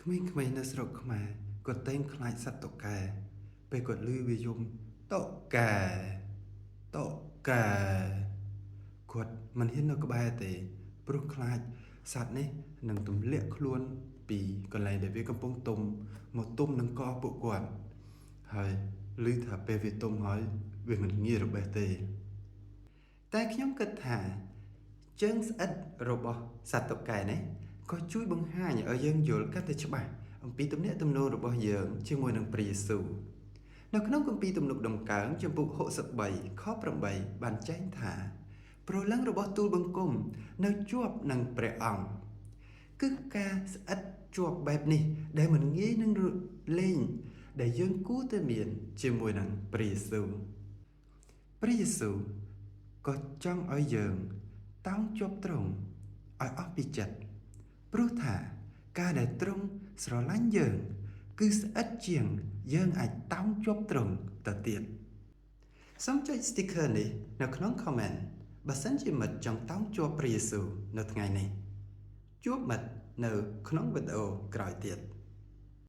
ក្មេងៗនៅស្រុកខ្មែរគាត់តែងខ្លាចសត្វតុកែពេលគាត់ឮវាយំតុកែតុកែគាត់មិនហ៊ាននៅក្បែរទេព្រោះខ្លាចសត្វនេះនឹងទម្លាក់ខ្លួនពីកន្លែងដែលវាកំពុងទុំមកទុំនឹងកពួកគាត់ហើយឮថាពេលវាទុំហើយវាមិនងាយរបេះទេតែខ្ញុំគិតថាជើងស្អិតរបស់សត្វតុកែនេះក៏ជួយបង្ហាញឲ្យយើងយល់កាន់តែច្បាស់អំពីទំនាក់ទំនងរបស់យើងជាមួយនឹងព្រះយេស៊ូវនៅក្នុងគម្ពីរទំនុកដំកើងចំពុក63ខ8បានចែងថាព្រលឹងរបស់ទូលបង្គំនៅជាប់នឹងព្រះអង្គគឺការស្អិតជាប់បែបនេះដែលមិនងាយនឹងលេងដែលយើងគួរតែមានជាមួយនឹងព្រះយេស៊ូវព្រះយេស៊ូវក៏ចង់ឲ្យយើងតោងជាប់ទ្រង់ឲ្យអស់ពីចិត្តព្រោះថាការដែលទ្រង់ស្រឡាញ់យើងគឺស្អិតជាងយើងអាចតោងជាប់ទ្រង់ទៅទៀតសូមចុច sticker នេះនៅក្នុង comment បើសិនជាមិត្តចង់តោងជាប់ព្រះយេស៊ូវនៅថ្ងៃនេះជួបមិត្តនៅក្នុងវីដេអូក្រោយទៀត